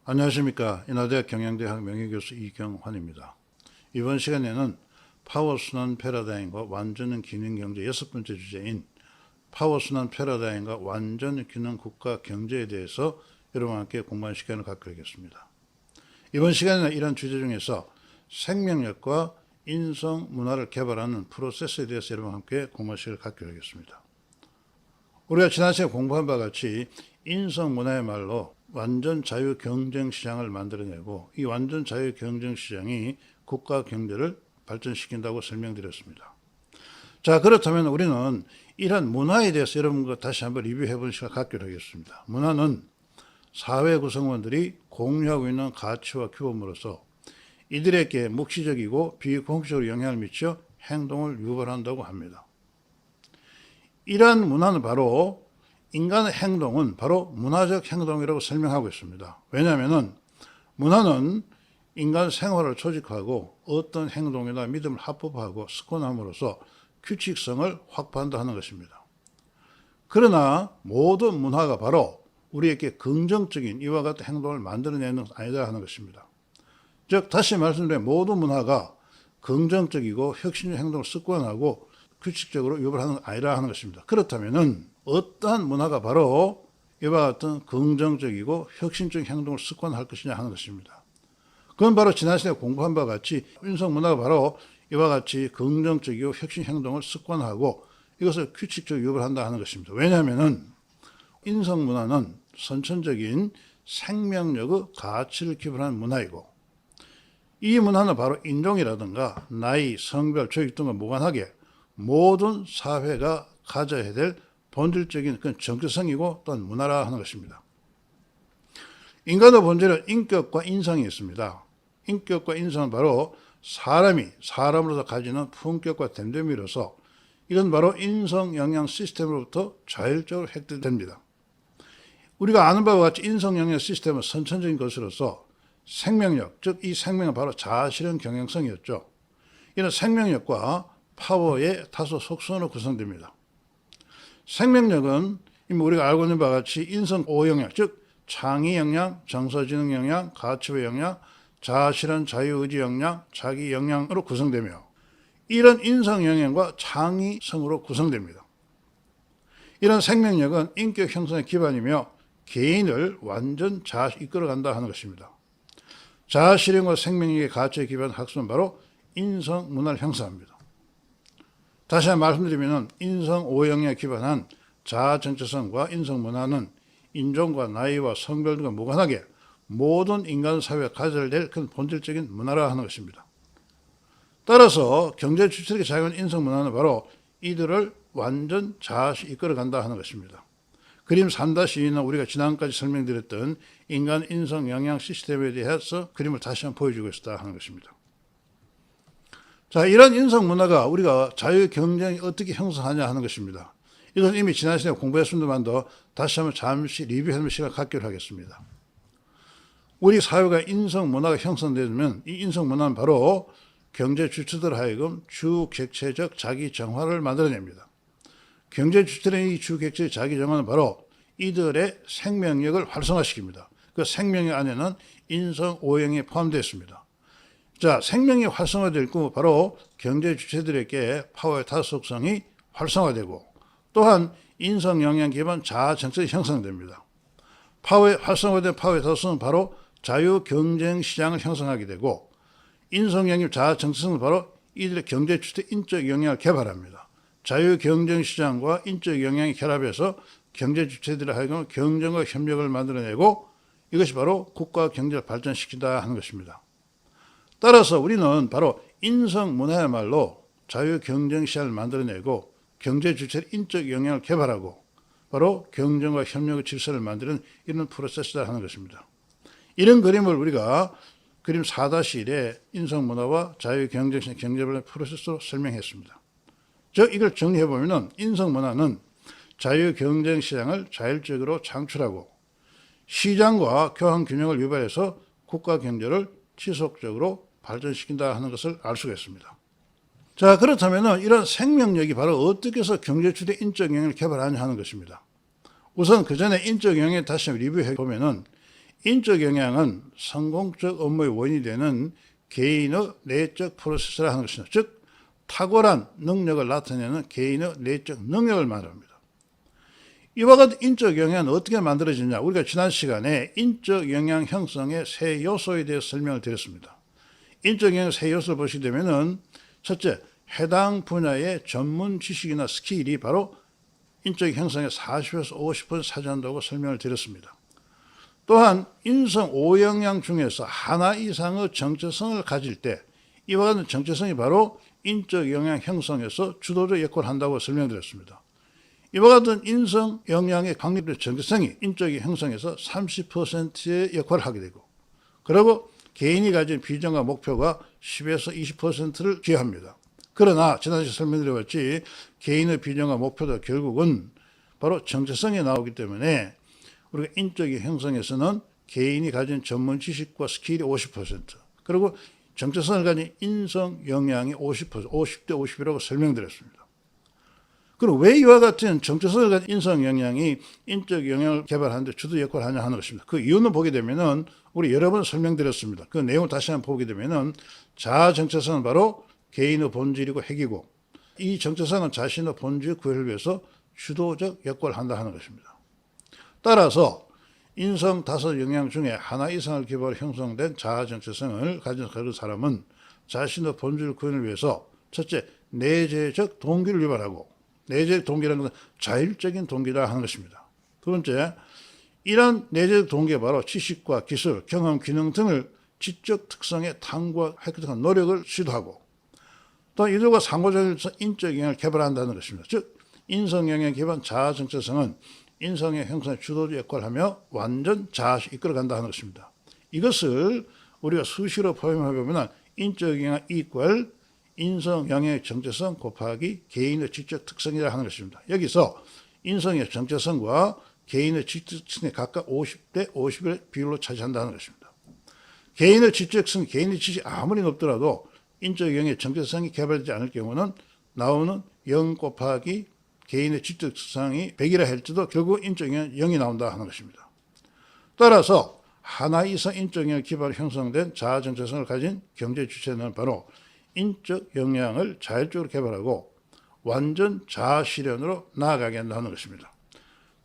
안녕하십니까. 인하대학 경영대학 명예교수 이경환입니다. 이번 시간에는 파워순환 패러다임과 완전 균형 경제 6번째 주제인 파워순환 패러다임과 완전 균형 국가 경제에 대해서 여러분과 함께 공부하는 시간을 갖도록 하겠습니다. 이번 시간에는 이런 주제 중에서 생명력과 인성 문화를 개발하는 프로세스에 대해서 여러분과 함께 공부하는 시간을 갖도록 하겠습니다. 우리가 지난 시간에 공부한 바와 같이 인성 문화의 말로 완전 자유 경쟁 시장을 만들어내고 이 완전 자유 경쟁 시장이 국가 경제를 발전시킨다고 설명드렸습니다. 자, 그렇다면 우리는 이러한 문화에 대해서 여러분과 다시 한번 리뷰해 보는 시간을 갖기로 하겠습니다. 문화는 사회 구성원들이 공유하고 있는 가치와 규범으로서 이들에게 묵시적이고 비공식적으로 영향을 미쳐 행동을 유발한다고 합니다. 이러한 문화는 바로 인간의 행동은 바로 문화적 행동이라고 설명하고 있습니다. 왜냐하면 문화는 인간 생활을 조직하고 어떤 행동이나 믿음을 합법화하고 습관함으로써 규칙성을 확보한다 하는 것입니다. 그러나 모든 문화가 바로 우리에게 긍정적인 이와 같은 행동을 만들어내는 것은 아니다 하는 것입니다. 즉 다시 말씀드리면 모든 문화가 긍정적이고 혁신적 행동을 습관하고 규칙적으로 유발하는 건 아니라 하는 것입니다. 그렇다면 어떠한 문화가 바로 이와 같은 긍정적이고 혁신적인 행동을 습관할 것이냐 하는 것입니다. 그건 바로 지난 시간에 공부한 바와 같이 인성 문화가 바로 이와 같이 긍정적이고 혁신 행동을 습관하고 이것을 규칙적으로 유발한다 하는 것입니다. 왜냐하면 인성 문화는 선천적인 생명력의 가치를 기반한 문화이고 이 문화는 바로 인종이라든가 나이, 성별, 조직 등과 무관하게 모든 사회가 가져야 될 본질적인 그런 정체성이고 또한 문화라 하는 것입니다. 인간의 본질은 인격과 인성이 있습니다. 인격과 인성은 바로 사람이 사람으로서 가지는 품격과 됨됨이로서 이건 바로 인성 영양 시스템으로부터 자율적으로 획득됩니다. 우리가 아는 바와 같이 인성 영양 시스템은 선천적인 것으로서 생명력, 즉 이 생명은 바로 자아실현 경영성이었죠. 이는 생명력과 파워의 다소 속성으로 구성됩니다. 생명력은 이미 우리가 알고 있는 바와 같이 인성 5영역, 즉 창의 역량, 정서지능 역량, 가치의 역량, 자아실현 자유의지 역량, 자기 역량으로 구성되며 이런 인성 역량과 창의성으로 구성됩니다. 이런 생명력은 인격 형성의 기반이며 개인을 완전 자아로 이끌어간다 하는 것입니다. 자아실현과 생명력의 가치에 기반한 학습은 바로 인성 문화를 형성합니다. 다시 한번 말씀드리면 인성 5영역에 기반한 자아 정체성과 인성 문화는 인종과 나이와 성별 등과 무관하게 모든 인간 사회가 가져야 될 큰 본질적인 문화라 하는 것입니다. 따라서 경제 주체력이 작용하는 인성 문화는 바로 이들을 완전 자아시 이끌어간다 하는 것입니다. 그림 3-2는 우리가 지난까지 설명드렸던 인간 인성 영양 시스템에 대해서 그림을 다시 한번 보여주고 있다 하는 것입니다. 자, 이런 인성 문화가 우리가 자유 경쟁이 어떻게 형성하냐 하는 것입니다. 이것은 이미 지난 시간에 공부했습니다만도 다시 한번 잠시 리뷰하는 시간을 갖기로 하겠습니다. 우리 사회가 인성 문화가 형성되면 이 인성 문화는 바로 경제 주체들 하여금 주객체적 자기 정화를 만들어냅니다. 경제 주체들의 이 주객체적 자기 정화는 바로 이들의 생명력을 활성화시킵니다. 그 생명력 안에는 인성 5영이 포함되어 있습니다. 자, 생명이 활성화될 때 바로 경제 주체들에게 파워의 다속성이 활성화되고 또한 인성 영향 기반 자아 정책이 형성됩니다. 활성화된 파워의 다속성은 바로 자유 경쟁 시장을 형성하게 되고 인성 영향 자아 정책성은 바로 이들의 경제 주체 인적 영향을 개발합니다. 자유 경쟁 시장과 인적 영향이 결합해서 경제 주체들의 하여금 경쟁과 협력을 만들어내고 이것이 바로 국가 경제를 발전시킨다 하는 것입니다. 따라서 우리는 바로 인성 문화야말로 자유 경쟁 시장을 만들어내고 경제 주체의 인적 영향을 개발하고 바로 경쟁과 협력의 질서를 만드는 이런 프로세스다 하는 것입니다. 이런 그림을 우리가 그림 4-1의 인성 문화와 자유 경쟁 시장 경제발전 프로세스로 설명했습니다. 즉 이걸 정리해 보면은 인성 문화는 자유 경쟁 시장을 자율적으로 창출하고 시장과 교환 균형을 유발해서 국가 경제를 지속적으로 발전시킨다 하는 것을 알 수가 있습니다. 자, 그렇다면 이런 생명력이 바로 어떻게 해서 경제 주체 인적 영향을 개발하냐 하는 것입니다. 우선 그 전에 인적 영향에 다시 리뷰해 보면은 인적 역량은 성공적 업무의 원인이 되는 개인의 내적 프로세스라 하는 것입니다. 즉 탁월한 능력을 나타내는 개인의 내적 능력을 말합니다. 이와 같은 인적 역량은 어떻게 만들어지냐? 우리가 지난 시간에 인적 역량 형성의 세 요소에 대해서 설명을 드렸습니다. 인적 역량의 세 요소를 보시게 되면은 첫째, 해당 분야의 전문 지식이나 스킬이 바로 인적 형성의 40에서 50% 차지한다고 설명을 드렸습니다. 또한 인성 5역량 중에서 하나 이상의 정체성을 가질 때 이와 같은 정체성이 바로 인적 역량 형성에서 주도적 역할을 한다고 설명드렸습니다. 이와 같은 인성 역량의 강력한 정체성이 인적 형성에서 30%의 역할을 하게 되고, 그리고 개인이 가진 비전과 목표가 10에서 20%를 기여합니다. 그러나 지난주에 설명드렸듯이 개인의 비전과 목표도 결국은 바로 정체성에 나오기 때문에 우리가 인적 형성에서는 개인이 가진 전문 지식과 스킬이 50%, 그리고 정체성을 가진 인성 역량이 50%, 50대 50이라고 설명드렸습니다. 그럼 왜 이와 같은 정체성을 가진 인성 역량이 인적 역량을 개발하는 데 주도 역할을 하냐 하는 것입니다. 그 이유는 보게 되면은 우리 여러 번 설명드렸습니다. 그 내용을 다시 한번 보게 되면은 자아 정체성은 바로 개인의 본질이고 핵이고, 이 정체성은 자신의 본질 구현을 위해서 주도적 역할을 한다 하는 것입니다. 따라서 인성 5역량 중에 하나 이상을 기반으로 형성된 자아 정체성을 가진 그런 사람은 자신의 본질 구현을 위해서 첫째, 내재적 동기를 유발하고, 내재적 동기라는 것은 자율적인 동기라 하는 것입니다. 두 번째, 이러한 내재적 동기가 바로 지식과 기술, 경험, 기능 등을 지적 특성에 탐구와 획득한 노력을 시도하고, 또 이들과 상호작용해서 인적 역량을 개발한다는 것입니다. 즉 인성 역량 기반 자아 정체성은 인성의 형성에 주도적 역할을 하며 완전 자아시 이끌어간다 하는 것입니다. 이것을 우리가 수시로 포함해보면 인적 역량 이퀄 인성 영역의 정체성 곱하기 개인의 지적 특성이라 하는 것입니다. 여기서 인성의 정체성과 개인의 지적 특성이 각각 50대 50의 비율로 차지한다는 것입니다. 개인의 지적 특성, 개인의 지식이 아무리 높더라도 인적 영역의 정체성이 개발되지 않을 경우는 나오는 0 곱하기 개인의 지적 특성이 100이라 할지도 결국 인적 영역 0이 나온다 하는 것입니다. 따라서 하나 이상 인적 영역 기반으로 형성된 자아 정체성을 가진 경제 주체는 바로 인적 역량을 자율적으로 개발하고 완전 자아 실현으로 나아가게 한다는 것입니다.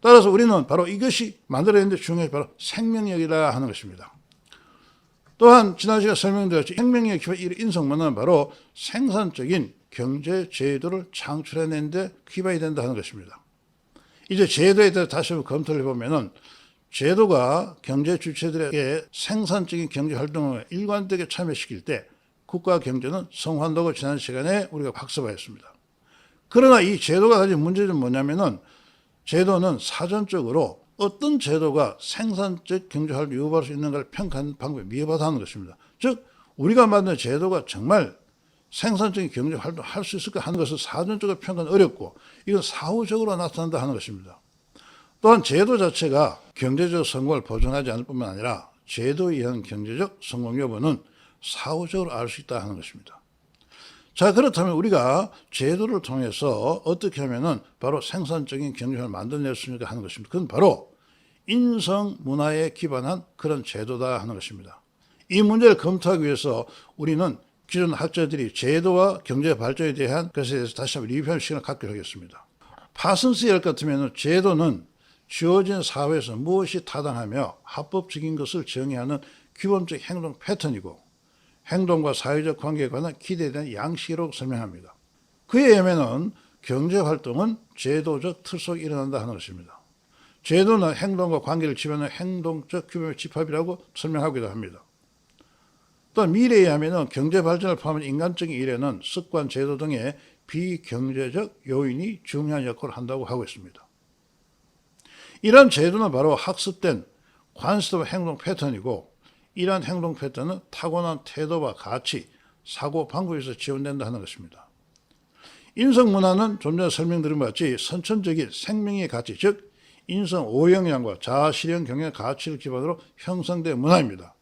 따라서 우리는 바로 이것이 만들어내는 데 중요한 바로 생명력이라 하는 것입니다. 또한 지난 시간에 설명드렸죠. 생명력 기반 인성문화는 바로 생산적인 경제 제도를 창출해내는 데 기반이 된다 하는 것입니다. 이제 제도에 대해서 다시 한번 검토를 해보면은 제도가 경제 주체들에게 생산적인 경제 활동을 일관되게 참여시킬 때 국가 경제는 성황한다고 지난 시간에 우리가 학습하였습니다. 그러나 이 제도가 가진 문제는 뭐냐면은 제도는 사전적으로 어떤 제도가 생산적 경제 활동을 유발할 수 있는가를 평가하는 방법이 미흡하다는 것입니다. 즉 우리가 만든 제도가 정말 생산적인 경제 활동을 할 수 있을까 하는 것을 사전적으로 평가는 어렵고 이건 사후적으로 나타난다 하는 것입니다. 또한 제도 자체가 경제적 성공을 보장하지 않을 뿐만 아니라 제도에 의한 경제적 성공 여부는 사후적으로 알 수 있다 하는 것입니다. 자, 그렇다면 우리가 제도를 통해서 어떻게 하면은 바로 생산적인 경제를 만들어낼 수 있는가 하는 것입니다. 그건 바로 인성 문화에 기반한 그런 제도다 하는 것입니다. 이 문제를 검토하기 위해서 우리는 기존 학자들이 제도와 경제 발전에 대한 것에 대해서 다시 한번 리뷰할 시간을 갖기로 하겠습니다. 파슨스의 것 같으면 제도는 주어진 사회에서 무엇이 타당하며 합법적인 것을 정의하는 기본적 행동 패턴이고 행동과 사회적 관계에 관한 기대에 대한 양식이라고 설명합니다. 그에 의하면 경제활동은 제도적 틀 속에 일어난다 하는 것입니다. 제도는 행동과 관계를 지배하는 행동적 규범의 집합이라고 설명하기도 합니다. 또 미래에 의하면 경제발전을 포함한 인간적인 일에는 습관, 제도 등의 비경제적 요인이 중요한 역할을 한다고 하고 있습니다. 이러한 제도는 바로 학습된 관습과 행동 패턴이고 이러한 행동 패턴은 타고난 태도와 가치, 사고 방법에서 지원된다 하는 것입니다. 인성문화는 좀 전에 설명드린 것 같이 선천적인 생명의 가치, 즉 인성 5역량과 자아 실현 경영의 가치를 기반으로 형성된 문화입니다.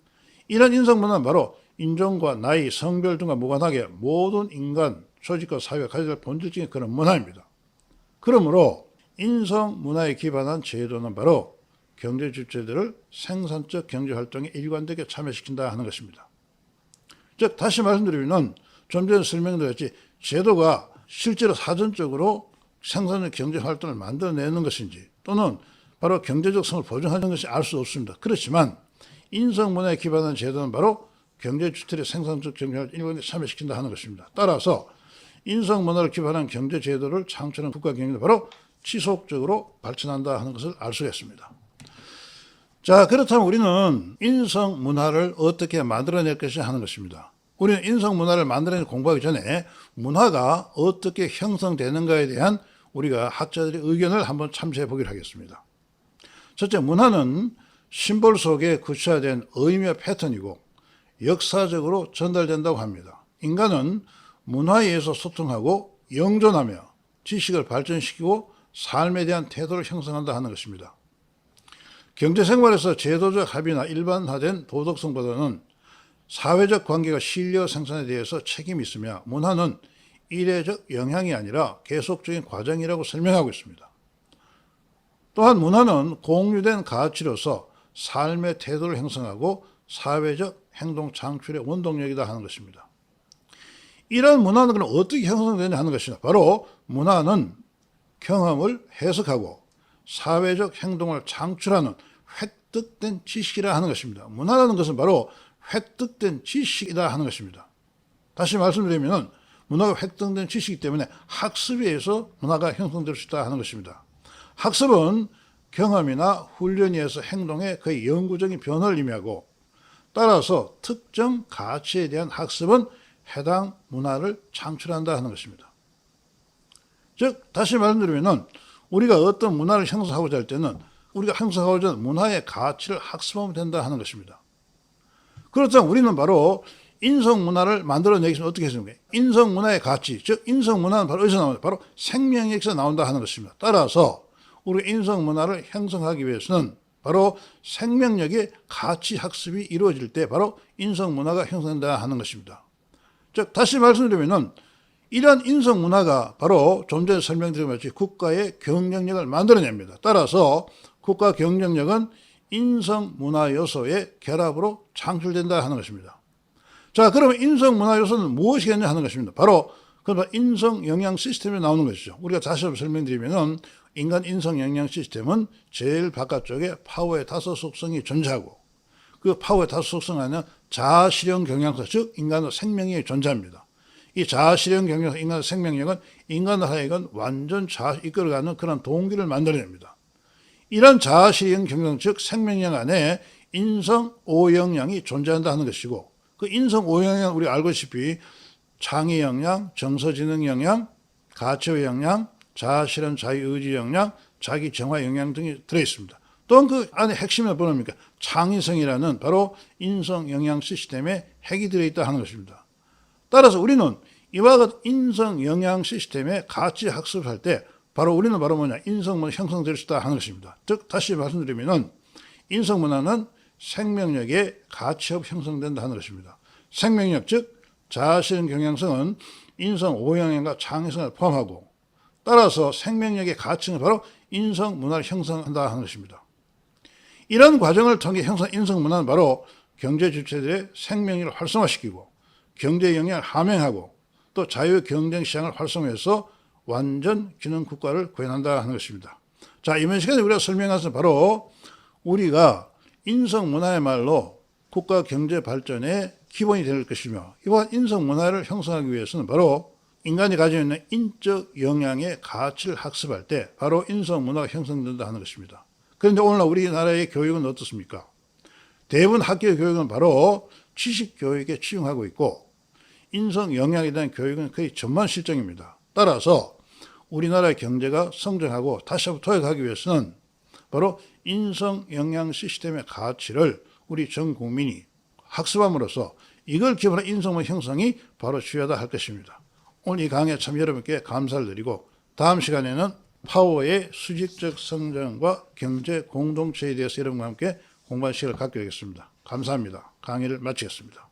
이러한 인성문화는 바로 인종과 나이, 성별 등과 무관하게 모든 인간, 조직과 사회가 가져야 할 본질적인 그런 문화입니다. 그러므로 인성문화에 기반한 제도는 바로 경제 주체들을 생산적 경제 활동에 일관되게 참여시킨다 하는 것입니다. 즉 다시 말씀드리면 좀 전에 설명드렸지 제도가 실제로 사전적으로 생산적 경제 활동을 만들어내는 것인지 또는 바로 경제적 성을 보증하는 것이 알 수 없습니다. 그렇지만 인성문화에 기반한 제도는 바로 경제 주체의 생산적 경제 활동을 일관되게 참여시킨다 하는 것입니다. 따라서 인성문화를 기반한 경제 제도를 창출한 국가 경제는 바로 지속적으로 발전한다 하는 것을 알 수가 있습니다. 자, 그렇다면 우리는 인성문화를 어떻게 만들어낼 것이냐 하는 것입니다. 우리는 인성문화를 만들어내는 공부하기 전에 문화가 어떻게 형성되는가에 대한 우리가 학자들의 의견을 한번 참조해 보기로 하겠습니다. 첫째, 문화는 심볼 속에 구체화된 의미와 패턴이고 역사적으로 전달된다고 합니다. 인간은 문화에 의해서 소통하고 영존하며 지식을 발전시키고 삶에 대한 태도를 형성한다 하는 것입니다. 경제생활에서 제도적 합의나 일반화된 도덕성보다는 사회적 관계가 신뢰와 생산에 대해서 책임이 있으며 문화는 이례적 영향이 아니라 계속적인 과정이라고 설명하고 있습니다. 또한 문화는 공유된 가치로서 삶의 태도를 형성하고 사회적 행동 창출의 원동력이다 하는 것입니다. 이러한 문화는 그럼 어떻게 형성되냐 하는 것입니다. 바로 문화는 경험을 해석하고 사회적 행동을 창출하는 획득된 지식이라 하는 것입니다. 문화라는 것은 바로 획득된 지식이다 하는 것입니다. 다시 말씀드리면 문화가 획득된 지식이기 때문에 학습에 의해서 문화가 형성될 수 있다 하는 것입니다. 학습은 경험이나 훈련에 의해서 행동의 거의 영구적인 변화를 의미하고 따라서 특정 가치에 대한 학습은 해당 문화를 창출한다 하는 것입니다. 즉 다시 말씀드리면 우리가 어떤 문화를 형성하고자 할 때는 우리가 형성하고자 하는 문화의 가치를 학습하면 된다 하는 것입니다. 그렇다면 우리는 바로 인성문화를 만들어내기 위해서 어떻게 했습니까? 인성문화의 가치, 즉 인성문화는 바로 어디서 나옵니다? 바로 생명력에서 나온다 하는 것입니다. 따라서 우리 인성문화를 형성하기 위해서는 바로 생명력의 가치 학습이 이루어질 때 바로 인성문화가 형성된다 하는 것입니다. 즉 다시 말씀드리면 이러한 인성문화가 바로 좀 전에 설명드린 것처럼 국가의 경쟁력을 만들어냅니다. 따라서 국가 경쟁력은 인성문화 요소의 결합으로 창출된다 하는 것입니다. 자, 그러면 인성문화 요소는 무엇이겠냐 하는 것입니다. 바로 인성영양 시스템에 나오는 것이죠. 우리가 다시 한번 설명드리면 인간 인성영양 시스템은 제일 바깥쪽에 파워의 5 속성이 존재하고 그 파워의 5 속성 안에는 자아실현 경향성, 즉 인간의 생명력이 존재합니다. 이 자아실현 경향성, 인간의 생명력은 인간을 하여금 완전 자아를 이끌어가는 그런 동기를 만들어냅니다. 이런 자아실현 경향성, 즉 생명력 안에 인성 5영양이 존재한다 하는 것이고 그 인성 5영양 우리 알고 있다시피 창의 역량, 정서지능 역량, 가치의 역량, 자아실현 자유의지 역량, 자기 정화 역량 등이 들어있습니다. 또한 그 안에 핵심이 뭐입니까? 창의성이라는 바로 인성 영양 시스템에 핵이 들어있다 하는 것입니다. 따라서 우리는 이와 같은 인성 영양 시스템의 가치 학습할 때 바로 우리는 바로 뭐냐? 인성문화 형성될 수 있다 하는 것입니다. 즉 다시 말씀드리면 인성문화는 생명력의 가치업 형성된다 하는 것입니다. 생명력 즉 자아실현 경향성은 인성 5영양과 창의성을 포함하고 따라서 생명력의 가치는 바로 인성문화를 형성한다 하는 것입니다. 이런 과정을 통해 형성 인성문화는 바로 경제 주체들의 생명력을 활성화시키고 경제 영역을 함양하고 또 자유 경쟁 시장을 활성화해서 완전 균형 국가를 구현한다 하는 것입니다. 자, 이번 시간에 우리가 설명한 것은 바로 우리가 인성문화야말로 국가 경제 발전의 기본이 될 것이며 이와 인성문화를 형성하기 위해서는 바로 인간이 가지고 있는 인적 역량의 가치를 학습할 때 바로 인성문화가 형성된다 하는 것입니다. 그런데 오늘날 우리나라의 교육은 어떻습니까? 대부분 학교 교육은 바로 지식교육에 치중하고 있고 인성 역량에 대한 교육은 거의 전만 실정입니다. 따라서 우리나라의 경제가 성장하고 다시 한번 도약하기 위해서는 바로 인성 역량 시스템의 가치를 우리 전 국민이 학습함으로써 이걸 기반한 인성문화 형성이 바로 주요하다 할 것입니다. 오늘 이 강의에 참 여러분께 감사를 드리고 다음 시간에는 파워의 수직적 성장과 경제 공동체에 대해서 여러분과 함께 공부할 시간을 갖게 되겠습니다. 감사합니다. 강의를 마치겠습니다.